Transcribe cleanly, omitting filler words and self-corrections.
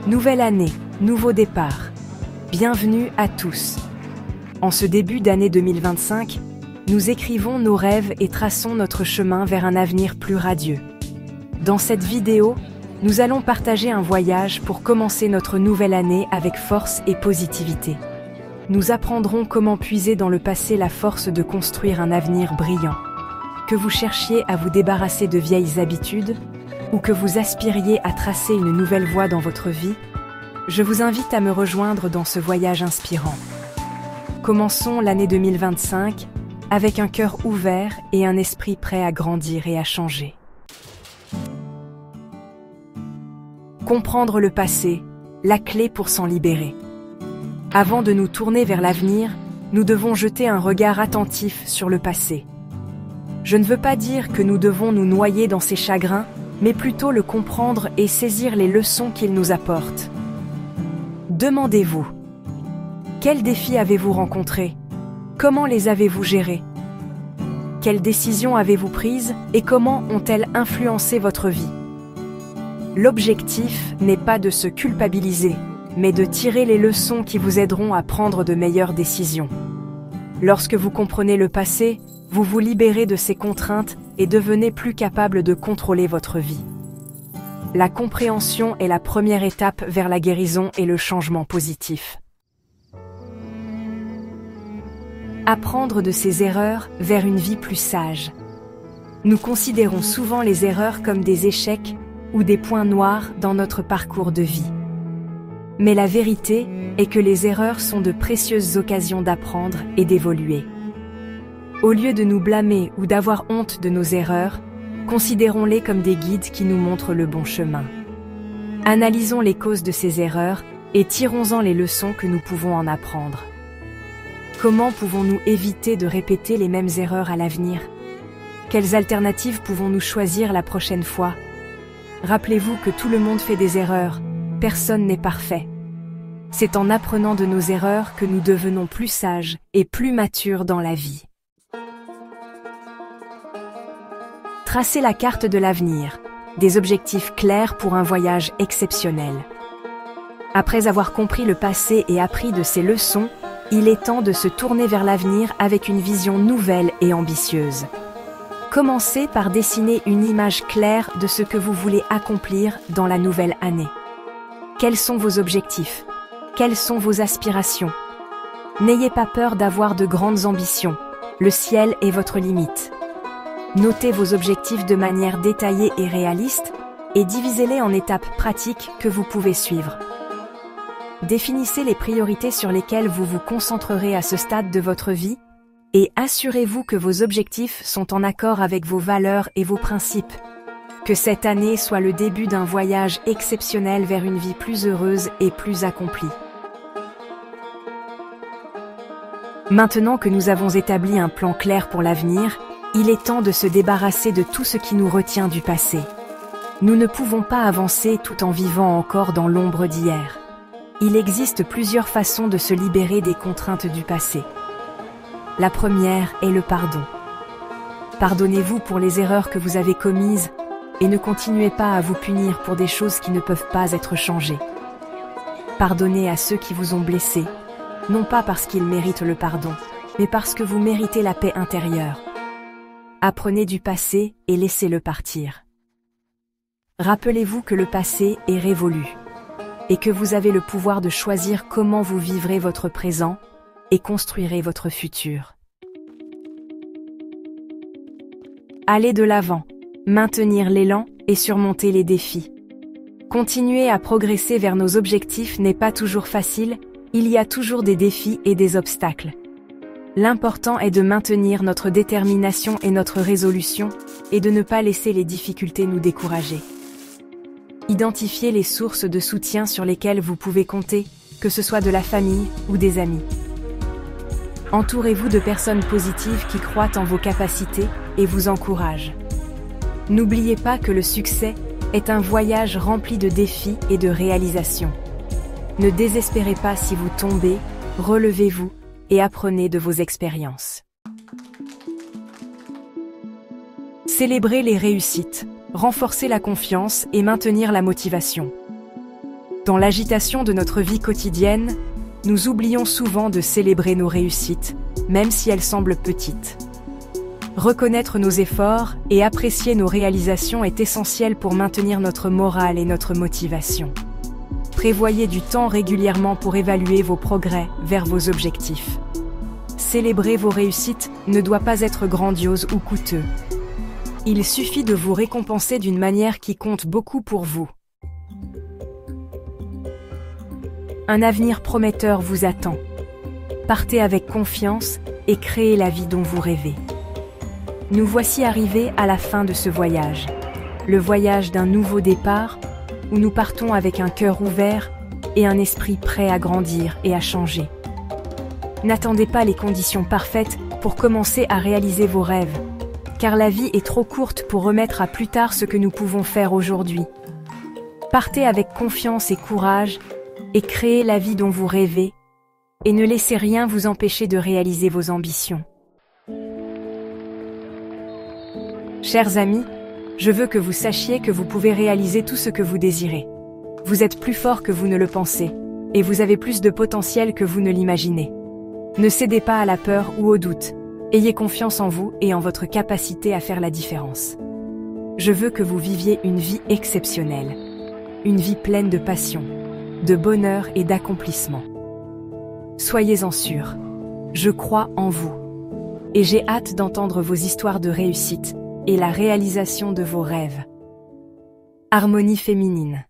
Nouvelle année, nouveau départ. Bienvenue à tous. En ce début d'année 2025, nous écrivons nos rêves et traçons notre chemin vers un avenir plus radieux. Dans cette vidéo, nous allons partager un voyage pour commencer notre nouvelle année avec force et positivité. Nous apprendrons comment puiser dans le passé la force de construire un avenir brillant. Que vous cherchiez à vous débarrasser de vieilles habitudes, ou que vous aspiriez à tracer une nouvelle voie dans votre vie, je vous invite à me rejoindre dans ce voyage inspirant. Commençons l'année 2025 avec un cœur ouvert et un esprit prêt à grandir et à changer. Comprendre le passé, la clé pour s'en libérer. Avant de nous tourner vers l'avenir, nous devons jeter un regard attentif sur le passé. Je ne veux pas dire que nous devons nous noyer dans ses chagrins, mais plutôt le comprendre et saisir les leçons qu'il nous apporte. Demandez-vous, quels défis avez-vous rencontrés? Comment les avez-vous gérés? Quelles décisions avez-vous prises et comment ont-elles influencé votre vie? L'objectif n'est pas de se culpabiliser, mais de tirer les leçons qui vous aideront à prendre de meilleures décisions. Lorsque vous comprenez le passé, vous vous libérez de ces contraintes et devenez plus capable de contrôler votre vie. La compréhension est la première étape vers la guérison et le changement positif. Apprendre de ses erreurs vers une vie plus sage. Nous considérons souvent les erreurs comme des échecs ou des points noirs dans notre parcours de vie. Mais la vérité est que les erreurs sont de précieuses occasions d'apprendre et d'évoluer. Au lieu de nous blâmer ou d'avoir honte de nos erreurs, considérons-les comme des guides qui nous montrent le bon chemin. Analysons les causes de ces erreurs et tirons-en les leçons que nous pouvons en apprendre. Comment pouvons-nous éviter de répéter les mêmes erreurs à l'avenir? Quelles alternatives pouvons-nous choisir la prochaine fois? Rappelez-vous que tout le monde fait des erreurs, personne n'est parfait. C'est en apprenant de nos erreurs que nous devenons plus sages et plus matures dans la vie. Tracez la carte de l'avenir, des objectifs clairs pour un voyage exceptionnel. Après avoir compris le passé et appris de ses leçons, il est temps de se tourner vers l'avenir avec une vision nouvelle et ambitieuse. Commencez par dessiner une image claire de ce que vous voulez accomplir dans la nouvelle année. Quels sont vos objectifs? Quelles sont vos aspirations? N'ayez pas peur d'avoir de grandes ambitions. Le ciel est votre limite. Notez vos objectifs de manière détaillée et réaliste et divisez-les en étapes pratiques que vous pouvez suivre. Définissez les priorités sur lesquelles vous vous concentrerez à ce stade de votre vie et assurez-vous que vos objectifs sont en accord avec vos valeurs et vos principes. Que cette année soit le début d'un voyage exceptionnel vers une vie plus heureuse et plus accomplie. Maintenant que nous avons établi un plan clair pour l'avenir, il est temps de se débarrasser de tout ce qui nous retient du passé. Nous ne pouvons pas avancer tout en vivant encore dans l'ombre d'hier. Il existe plusieurs façons de se libérer des contraintes du passé. La première est le pardon. Pardonnez-vous pour les erreurs que vous avez commises et ne continuez pas à vous punir pour des choses qui ne peuvent pas être changées. Pardonnez à ceux qui vous ont blessé, non pas parce qu'ils méritent le pardon, mais parce que vous méritez la paix intérieure. Apprenez du passé et laissez-le partir. Rappelez-vous que le passé est révolu et que vous avez le pouvoir de choisir comment vous vivrez votre présent et construirez votre futur. Allez de l'avant, maintenir l'élan et surmonter les défis. Continuer à progresser vers nos objectifs n'est pas toujours facile, il y a toujours des défis et des obstacles. L'important est de maintenir notre détermination et notre résolution et de ne pas laisser les difficultés nous décourager. Identifiez les sources de soutien sur lesquelles vous pouvez compter, que ce soit de la famille ou des amis. Entourez-vous de personnes positives qui croient en vos capacités et vous encouragent. N'oubliez pas que le succès est un voyage rempli de défis et de réalisations. Ne désespérez pas si vous tombez, relevez-vous et apprenez de vos expériences. Célébrez les réussites, renforcer la confiance et maintenir la motivation. Dans l'agitation de notre vie quotidienne, nous oublions souvent de célébrer nos réussites, même si elles semblent petites. Reconnaître nos efforts et apprécier nos réalisations est essentiel pour maintenir notre morale et notre motivation. Prévoyez du temps régulièrement pour évaluer vos progrès vers vos objectifs. Célébrer vos réussites ne doit pas être grandiose ou coûteux. Il suffit de vous récompenser d'une manière qui compte beaucoup pour vous. Un avenir prometteur vous attend. Partez avec confiance et créez la vie dont vous rêvez. Nous voici arrivés à la fin de ce voyage. Le voyage d'un nouveau départ, où nous partons avec un cœur ouvert et un esprit prêt à grandir et à changer. N'attendez pas les conditions parfaites pour commencer à réaliser vos rêves, car la vie est trop courte pour remettre à plus tard ce que nous pouvons faire aujourd'hui. Partez avec confiance et courage et créez la vie dont vous rêvez, et ne laissez rien vous empêcher de réaliser vos ambitions. Chers amis, je veux que vous sachiez que vous pouvez réaliser tout ce que vous désirez. Vous êtes plus fort que vous ne le pensez, et vous avez plus de potentiel que vous ne l'imaginez. Ne cédez pas à la peur ou au doute. Ayez confiance en vous et en votre capacité à faire la différence. Je veux que vous viviez une vie exceptionnelle, une vie pleine de passion, de bonheur et d'accomplissement. Soyez-en sûrs, je crois en vous, et j'ai hâte d'entendre vos histoires de réussite et la réalisation de vos rêves. Harmonie féminine.